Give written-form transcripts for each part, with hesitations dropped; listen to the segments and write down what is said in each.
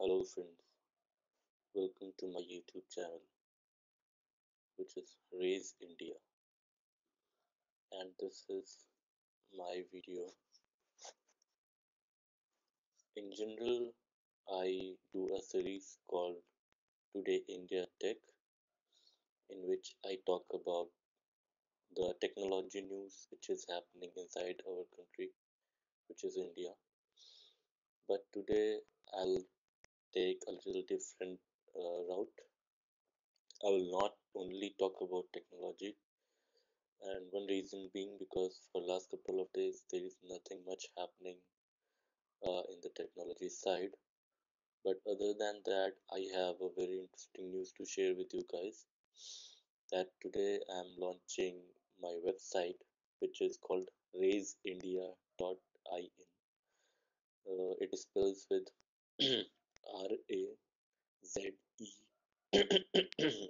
Hello friends, welcome to my YouTube channel which is Raise India, and this is my video. In general, I do a series called Today India Tech in which I talk about the technology news which is happening inside our country, which is India. But today I'll take a little different route. I will not only talk about technology, and one reason being because for last couple of days there is nothing much happening in the technology side. But other than that, I have a very interesting news to share with you guys. That today I'm launching my website, which is called raiseindia.in. It spells with R A Z E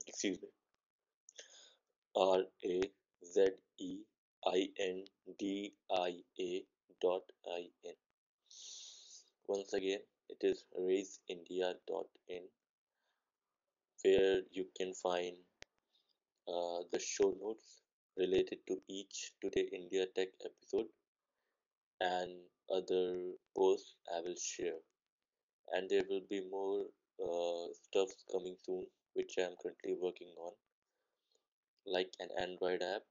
excuse me, RAZEINDIA.in. Once again, it is raiseindia.in, where you can find the show notes related to each Today India Tech episode and other posts I will share. And there will be more stuff coming soon, which I am currently working on, like an Android app,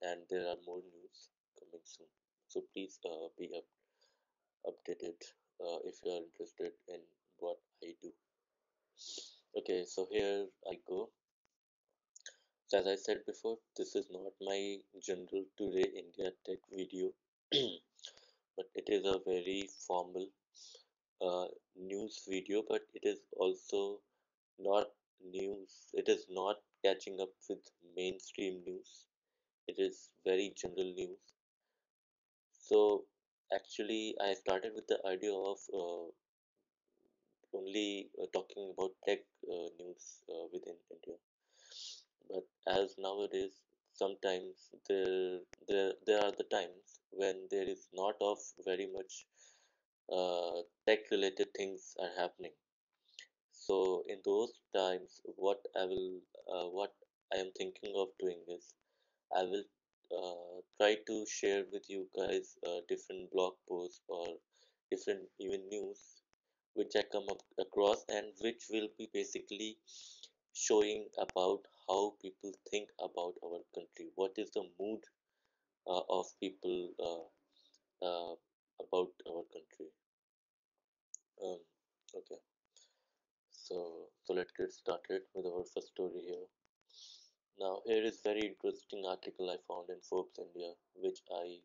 and there are more news coming soon. So please be updated if you are interested in what I do. Okay, so here I go. So as I said before, this is not my general Today India Tech video, but it is a very formal uh, news video, but it is also not news. It is not catching up with mainstream news. It is very general news. So actually, I started with the idea of only talking about tech news within India. But as nowadays, sometimes there are the times when there is not of very much tech related things are happening. So in those times, what I am thinking of doing is I will try to share with you guys different blog posts or different even news which I come up across, and which will be basically showing about how people think about our country. What is the mood of people about our country? Um, okay, so let's get started with our first story here. Now, here is very interesting article I found in Forbes India, which I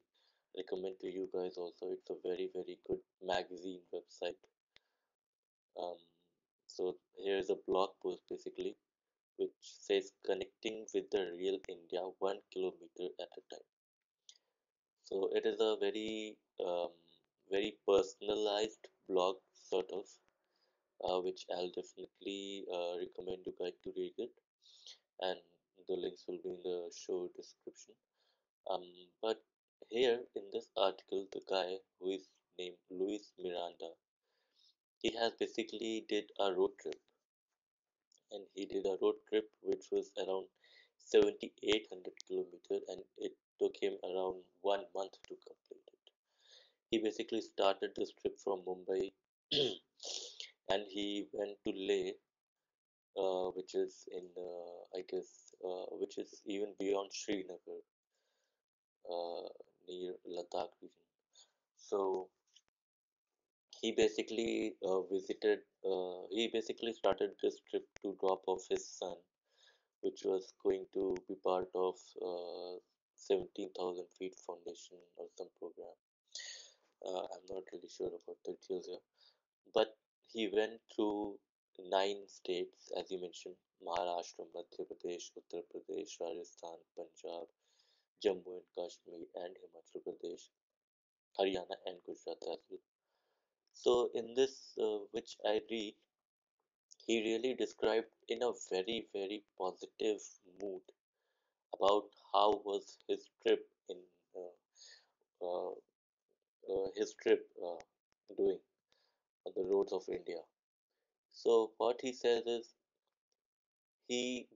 recommend to you guys also. It's a very good magazine website. Um, so here is a blog post basically, which says connecting with the real India 1 kilometer at a time. So it is a very personalized blog sort of, which I'll definitely recommend you guys to read it, and the links will be in the show description. Um, but here in this article, the guy who is named Luis Miranda, he has basically did a road trip, and he did a road trip which was around 7,800 kilometers, and it took him around 1 month to complete it. He basically started this trip from Mumbai, and he went to Leh, which is in I guess which is even beyond Srinagar, uh, near Ladakh region. So he basically started this trip to drop off his son, which was going to be part of 17,000 feet foundation or some program. I'm not really sure about the details here, but he went through 9 states, as you mentioned: Maharashtra, Madhya Pradesh, Uttar Pradesh, Rajasthan, Punjab, Jammu and Kashmir, and Himachal Pradesh, Haryana, and Gujarat as well. So in this, which I read, he really described in a very positive mood about how was his trip in uh, uh, his trip doing on the roads of India. So what he says is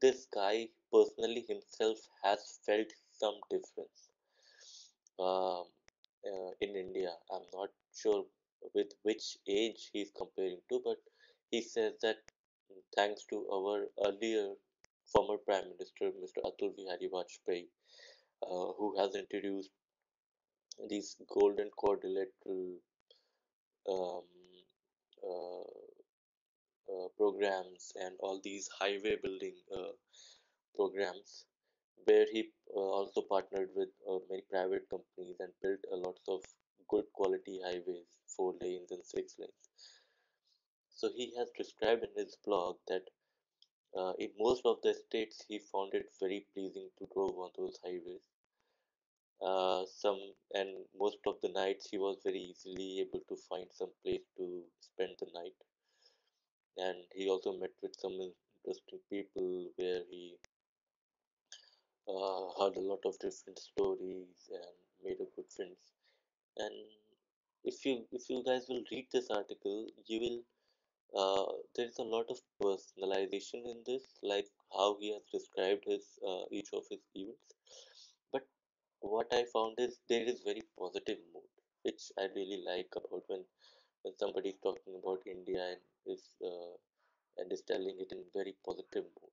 this guy personally himself has felt some difference um, in India. I'm not sure with which age he's comparing to, but he says that thanks to our earlier former Prime Minister, Mr. Atul Bihari Vajpayee, who has introduced these golden quadrilateral um, uh, programs and all these highway building programs, where he also partnered with many private companies and built a lot of good quality highways, 4 lanes and 6 lanes. So he has described in his blog that in most of the states he found it very pleasing to drive on those highways. Some and most of the nights he was very easily able to find some place to spend the night. And he also met with some interesting people where he heard a lot of different stories and made a good friends. And if you guys will read this article, you will there's a lot of personalization in this, like how he has described his each of his events. But what I found is there is very positive mood, which I really like about when somebody is talking about India and is telling it in very positive mood.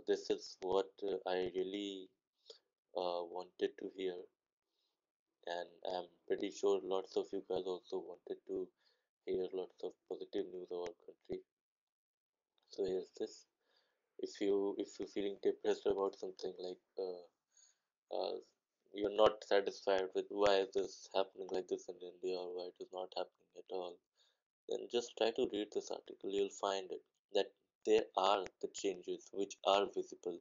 This is what I really wanted to hear, and I'm pretty sure lots of you guys also wanted to hear lots of positive news of our country. So here's this. If you're feeling depressed about something like you're not satisfied with why is this happening like this in India or why it is not happening at all, then just try to read this article. You'll find it that there are the changes which are visible,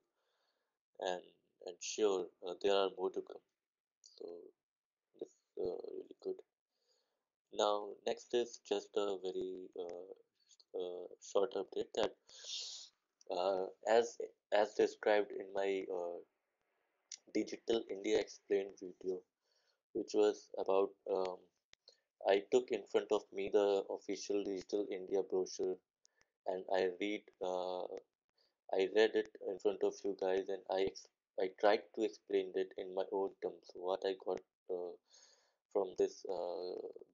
and and sure there are more to come. So this really good. Now next is just a very short update that uh, as as described in my Digital India Explained video, which was about I took in front of me the official Digital India brochure and I read it in front of you guys and I tried to explain it in my own terms what I got from this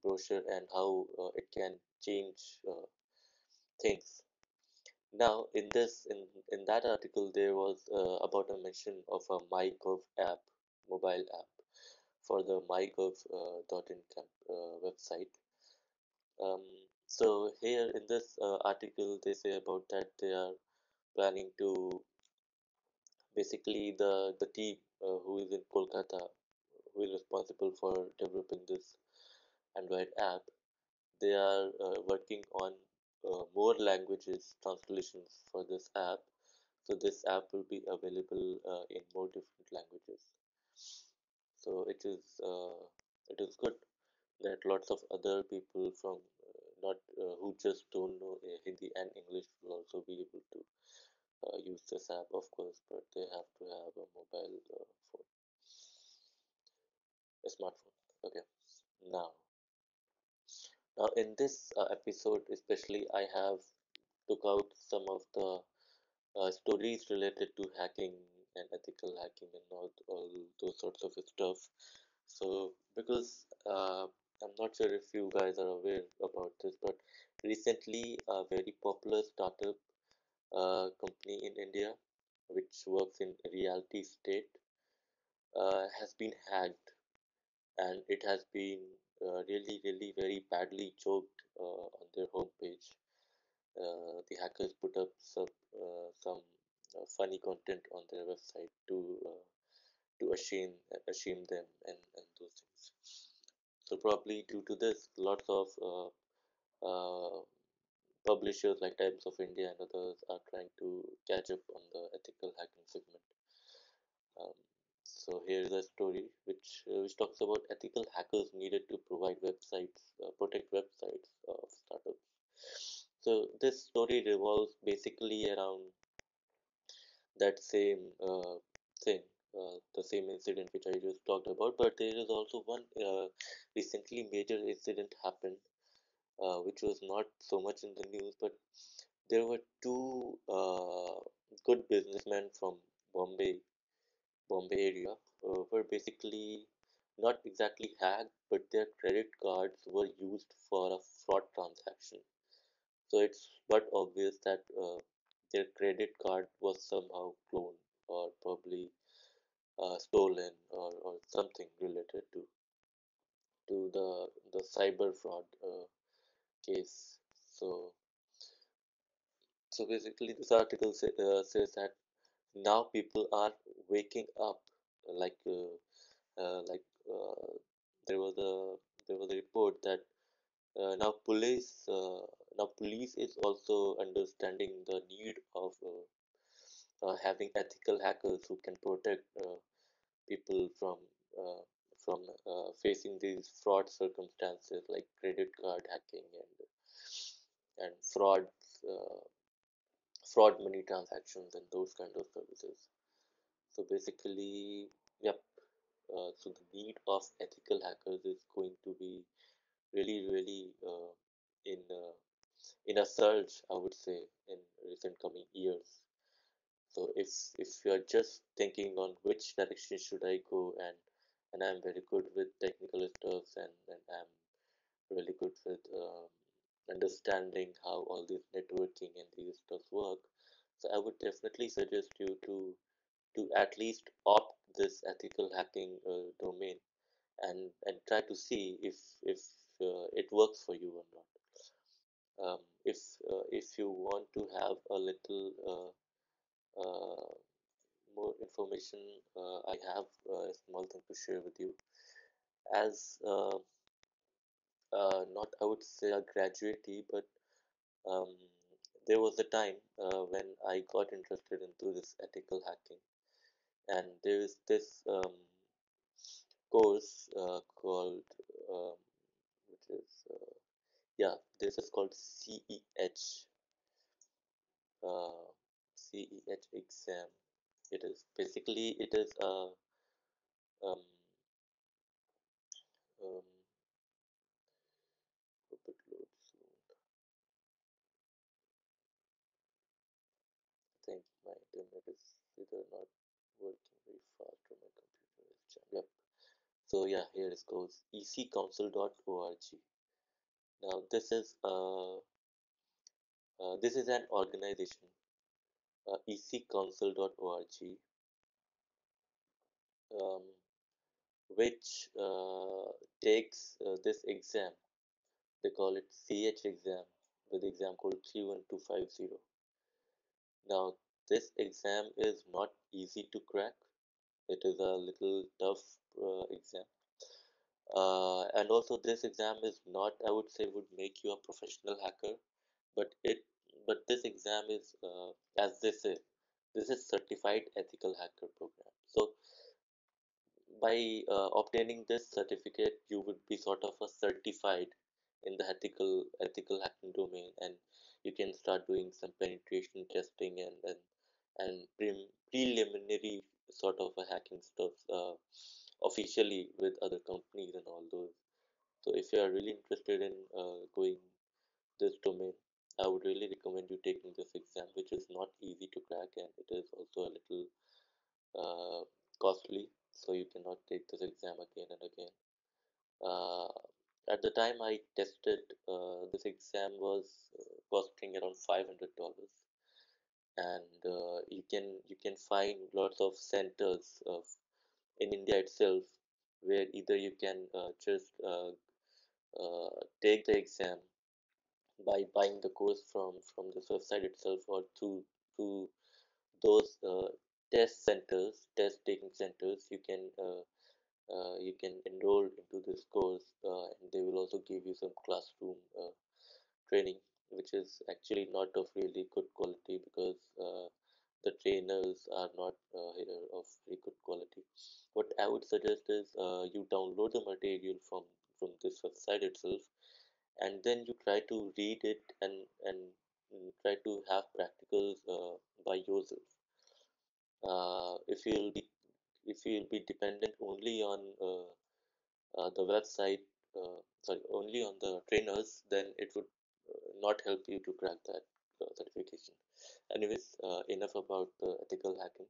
brochure and how it can change things. Now, in that article, there was about a mention of a MyGov app, mobile app for the MyGov.in website. Um, so here in this article, they say about that they are planning to basically the team who is in Kolkata, who is responsible for developing this Android app. They are working on more languages translations for this app. So this app will be available in more different languages. So it is good that lots of other people from not who just don't know Hindi and English will also be able to use this app, of course, but they have to have a mobile phone, a smartphone. Okay, now now in this episode, especially, I have took out some of the stories related to hacking and ethical hacking and all those sorts of stuff. So, because I'm not sure if you guys are aware about this, but recently a very popular startup company in India, which works in reality state, has been hacked, and it has been really, really very badly choked on their homepage. The hackers put up some funny content on their website to shame them and those things. So probably due to this, lots of uh, publishers like Times of India and others are trying to catch up on the ethical hacking segment. Um, so here is a story which talks about ethical hackers needed to protect websites of startups. So this story revolves basically around that same thing, the same incident which I just talked about. But there is also one recently major incident happened which was not so much in the news, but there were two good businessmen from Bombay, Bombay area, were basically not exactly hacked, but their credit cards were used for a fraud transaction. So it's but obvious that their credit card was somehow cloned or probably stolen or something related to the cyber fraud case. So so basically, this article says that now people are waking up, like like there was a there was a report that now police is also understanding the need of having ethical hackers who can protect people uh, from facing these fraud circumstances like credit card hacking and uh, fraud money transactions and those kind of services. So basically, yep. So the need of ethical hackers is going to be really in in a surge, I would say, in recent coming years. So if you're just thinking on which direction should I go, and I'm very good with technical stuff, and I'm really good with understanding how all this networking and these stuff work, so I would definitely suggest you to at least opt this ethical hacking domain and try to see if it works for you or not. If you want to have a little uh, more information, I have a small thing to share with you. As not I would say a graduate, but um, there was a time when I got interested into this ethical hacking, and there is this course called um, which is yeah, this is called uh, CEH exam. It is basically it is a um, um, hope it loads soon. I think my internet is either not working very fast or my computer is jammed. Yep. So yeah, here it goes. ecouncil.org. Now this is an organization, ecouncil.org, um, which takes this exam. They call it CH exam with the exam code 31250. Now, this exam is not easy to crack. It is a little tough exam. And also, this exam is not, I would say, would make you a professional hacker, but this exam is, as they say, this is certified ethical hacker program. So, by obtaining this certificate, you would be sort of a certified in the ethical hacking domain, and you can start doing some penetration testing and preliminary sort of a hacking stuff officially with other companies and all those. So if you are really interested in going this domain, I would really recommend you taking this exam, which is not easy to crack, and it is also a little uh, costly, so you cannot take this exam again and again. Uh, at the time I tested, this exam was costing around $500, and you can find lots of centers in India itself where either you can just take the exam by buying the course from this website itself or through those test taking centers. You can enroll into this course, and they will also give you some classroom training, which is actually not of really good quality because the trainers are not here of very good quality. What I would suggest is you download the material from this website itself, and then you try to read it and try to have practicals by yourself. If you'll be dependent only on the website, sorry, only on the trainers, then it would not help you to crack that certification. Anyways, enough about the ethical hacking.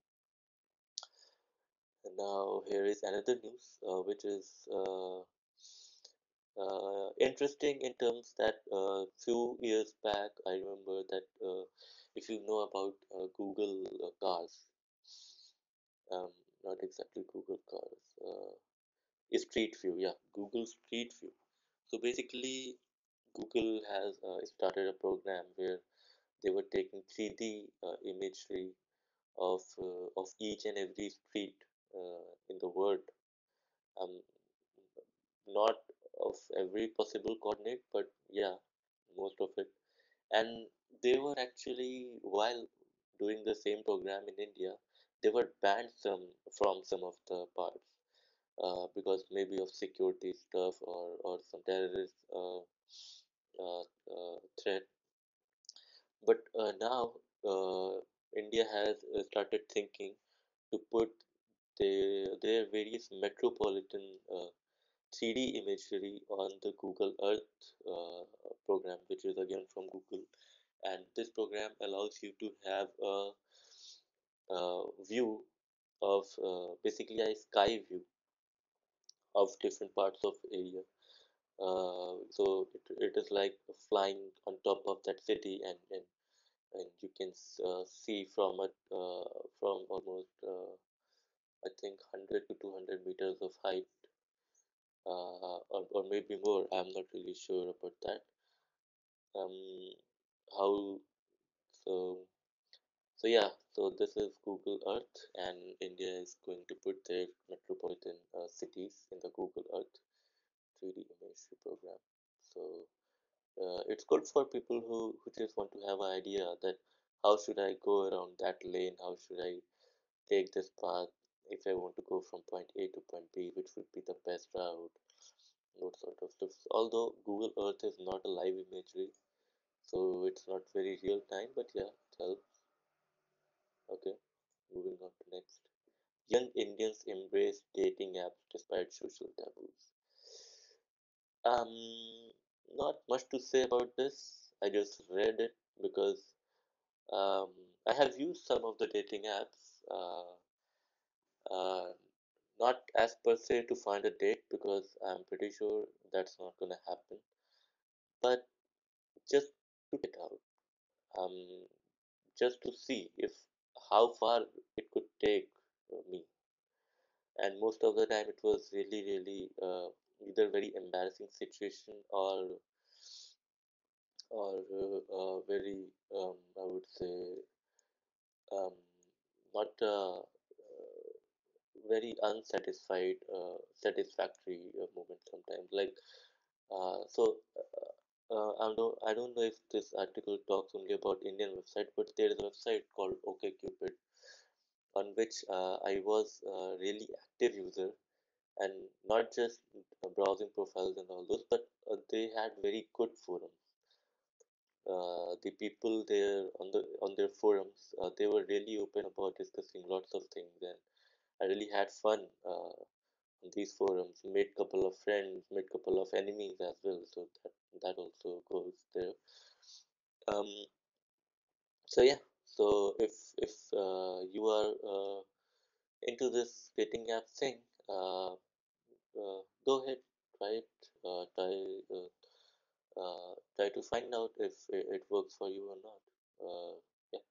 And now here is another news, which is interesting in terms that few years back, I remember that if you know about Google cars, um, not exactly Google cars, Street View, yeah, Google Street View. So basically, Google has started a program where they were taking 3D imagery of each and every street in the world. Um, Not of every possible coordinate, but yeah, most of it. And they were actually, while doing the same program in India, they were banned from some of the parts because maybe of security stuff or some terrorist threat. But now India has started thinking to put their various metropolitan 3D imagery on the Google Earth program, which is again from Google. And this program allows you to have a view of basically a sky view of different parts of area. So it is like flying on top of that city, and you can see from it from almost I think 100 to 200 meters of height, or maybe more. I'm not really sure about that. Um, how so? So yeah, so this is Google Earth, and India is going to put their metropolitan cities in the Google Earth 3D imagery program. So it's good for people who just want to have an idea that how should I go around that lane? How should I take this path if I want to go from point A to point B? Which would be the best route? That sort of stuff. Although Google Earth is not a live imagery, so it's not very real time, but yeah, it helps. Okay, moving on to next. Young Indians embrace dating apps despite social taboos. Um, Not much to say about this. I just read it because um, I have used some of the dating apps, uh, not as per se to find a date because I'm pretty sure that's not gonna happen, but just to get out, um, just to see if how far it could take me. And most of the time, it was really either very embarrassing situation or very I would say um, not very unsatisfied satisfactory moment sometimes like so I don't know if this article talks only about Indian website, but there is a website called OkCupid on which I was a really active user, and not just browsing profiles and all those, but they had very good forums. The people there on their forums, they were really open about discussing lots of things, and I really had fun on these forums. Made couple of friends, made couple of enemies as well. So that also goes there. Um, so yeah. So if you are into this dating app thing, go ahead, try it. Uh, try to find out if it works for you or not. Yeah,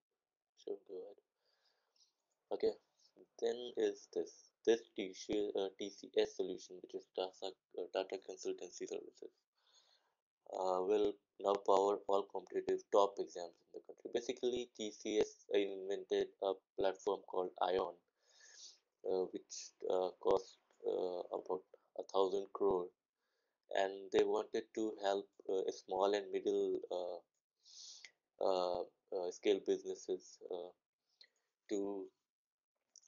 sure, go ahead. Okay, then is this TCS solution, which is Tata Consultancy Services, will now power all competitive top exams in the country. Basically, TCS invented a platform called ION, which cost about 1,000 crore, and they wanted to help small and middle scale businesses to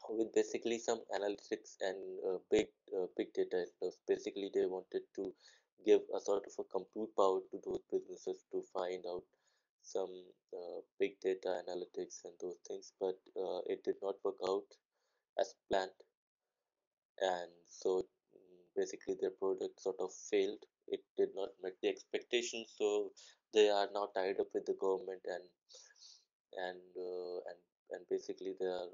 with basically some analytics and big data stuff. Basically, they wanted to give a sort of a compute power to those businesses to find out some big data analytics and those things, but it did not work out as planned, and so basically their product sort of failed. It did organizations, so they are now tied up with the government, and uh, and and basically they are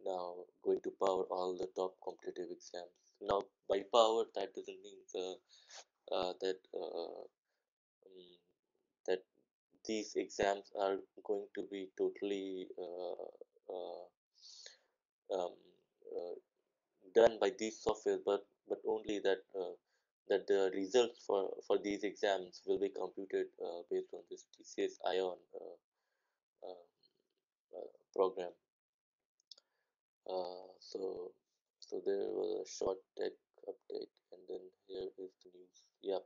now going to power all the top competitive exams. Now, by power, that doesn't mean that um, that these exams are going to be totally um, uh, done by these software, but only that the results for these exams will be computed based on this TCS Ion uh, program. So there was a short tech update, and then here is the news. Yep.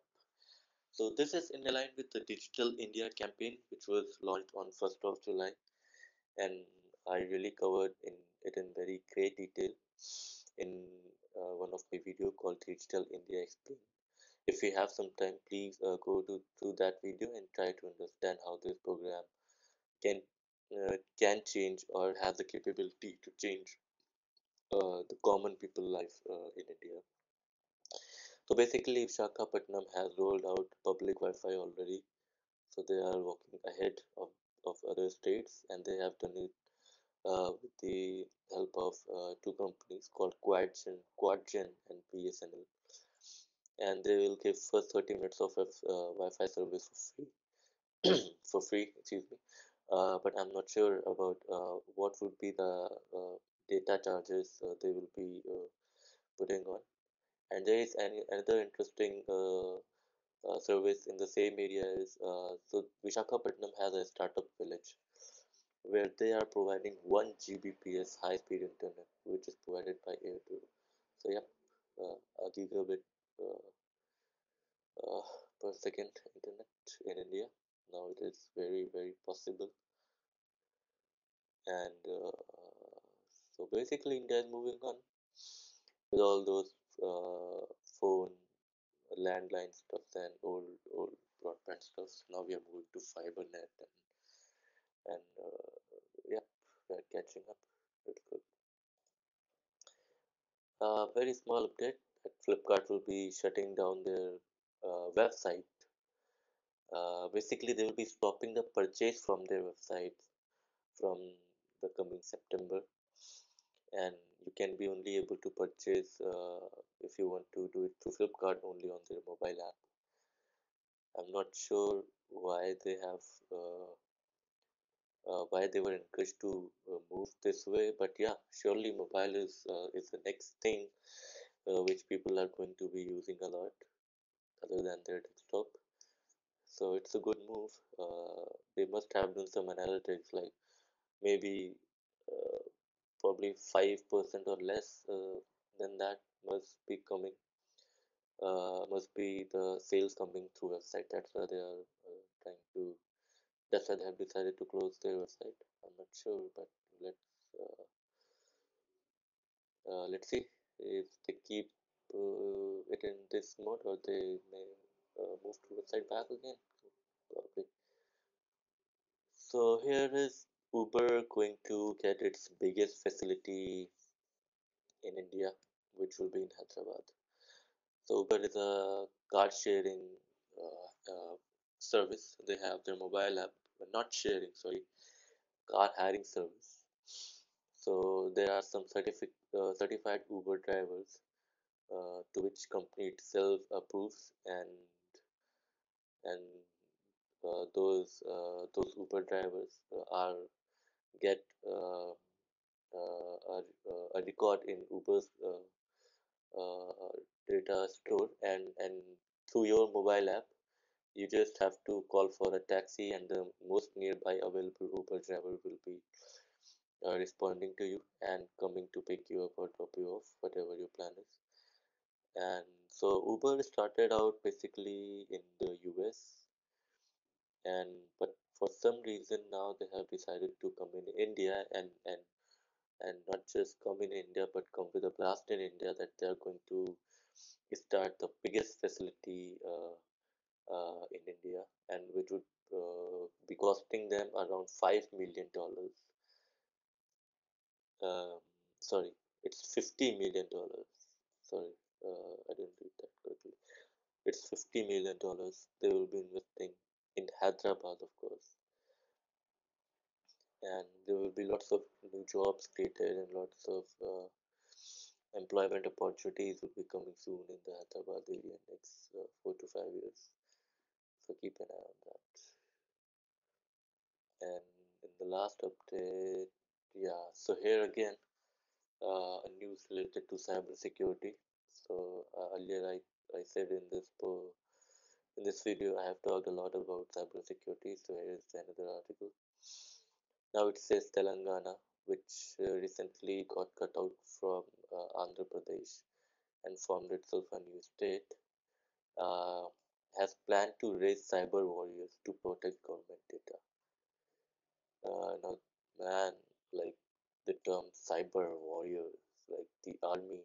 So this is in line with the Digital India campaign, which was launched on 1st of July, and I really covered it in very great detail in one of my video called Digital India Explained. If you have some time, please go to that video and try to understand how this program can change or has the capability to change the common people life in India. So basically, Visakhapatnam has rolled out public Wi-Fi already, so they are walking ahead of other states, and they have done it with the help of two companies called Quadgen and BSNL, and they will give first 30 minutes of Wi-Fi service for free, for free, excuse me. But I'm not sure about what would be the data charges they will be putting on. And there is another interesting service in the same area is so Vishakhapatnam has a startup village where they are providing 1 Gbps high speed internet, which is provided by Airtel. So, yeah, a gigabit uh, uh, per second internet in India. Now it is very, very possible. And so basically, India is moving on with all those phone landline stuff and old broadband stuff. Now we are moving to fiber net, and yeah, we are catching up. It's good. Very small update that Flipkart will be shutting down their website. Basically, they will be stopping the purchase from their website from the coming September, and you can be only able to purchase if you want to do it through Flipkart only on their mobile app. I'm not sure why they have why they were encouraged to move this way, but yeah, surely mobile is the next thing which people are going to be using a lot other than their desktop. So it's a good move. They must have done some analytics, like maybe uh, probably 5% or less than that must be the sales coming through website. That's why they are trying to. That's why they have decided to close their website. I'm not sure, but let's uh, let's see if they keep it in this mode or they may move to website back again. Probably. So here is Uber going to get its biggest facility in India, which will be in Hyderabad. So Uber is a car sharing service. They have their mobile app, but not sharing, sorry, car hiring service. So there are some certified Uber drivers to which company itself approves, and those Uber drivers are get a record in Uber's data store, and through your mobile app you just have to call for a taxi, and the most nearby available Uber driver will be responding to you and coming to pick you up or drop you off, whatever your plan is. And so Uber started out basically in the US, and but for some reason now they have decided to come in India, and not just come in India but come with a blast in India that they are going to start the biggest facility in India, and which would be costing them around $5 million. Um, Sorry, it's $50 million. Sorry, I didn't read that correctly. It's $50 million they will be investing in Hyderabad, of course, and there will be lots of new jobs created and lots of employment opportunities will be coming soon in the Hyderabad area next 4 to 5 years. So keep an eye on that. And in the last update, yeah, so here again, a news related to cybersecurity. So earlier I said in this video I have talked a lot about cybersecurity. So here is another article. Now it says Telangana, which recently got cut out from Andhra Pradesh and formed itself a new state, uh, has planned to raise cyber warriors to protect government data. Now, man, like the term cyber warriors, like the army.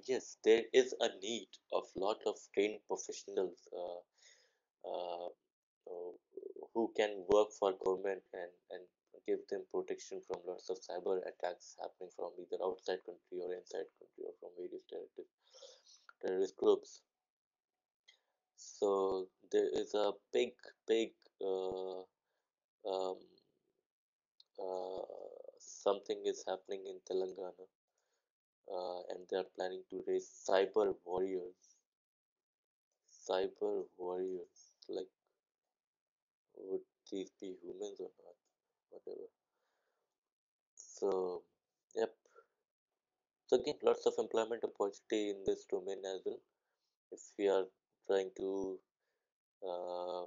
Yes, there is a need of lot of trained professionals uh, uh, who can work for government and give them protection from lots of cyber attacks happening from either outside country or inside country or from various terrorist groups. So there is a big uh, um, something is happening in Telangana, and they are planning to raise cyber warriors. Cyber warriors, like would these be humans or not? Whatever. So, yep. So again, lots of employment opportunity in this domain as well. If we are trying to, uh,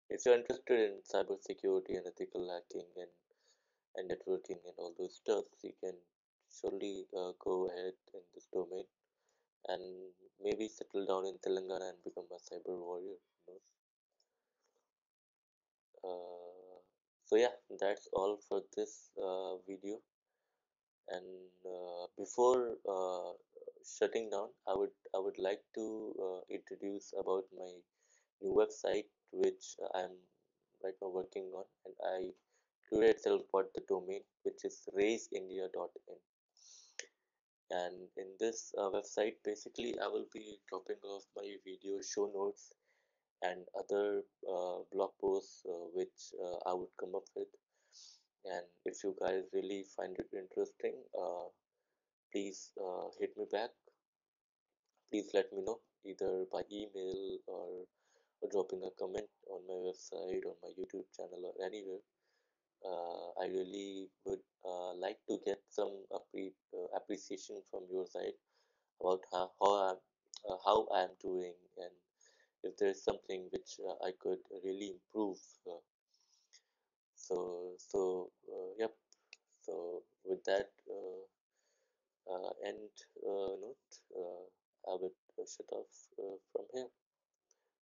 if you're interested in cybersecurity and ethical hacking and networking and all those stuff, you can surely go ahead in this domain and maybe settle down in Telangana and become a cyber warrior. Who knows? So yeah, that's all for this video. And before shutting down, I would like to introduce about my new website which I'm right now working on, and I today itself bought the domain, which is raiseindia.in. And in this website, basically, I will be dropping off my video show notes and other blog posts which I would come up with. And if you guys really find it interesting, please hit me back. Please let me know either by email or dropping a comment on my website, on my YouTube channel, or anywhere. I really would like to get some appreciation from your side about how I'm doing, and if there is something which I could really improve. Yep. So with that end note, I would shut off from here.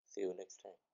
See you next time.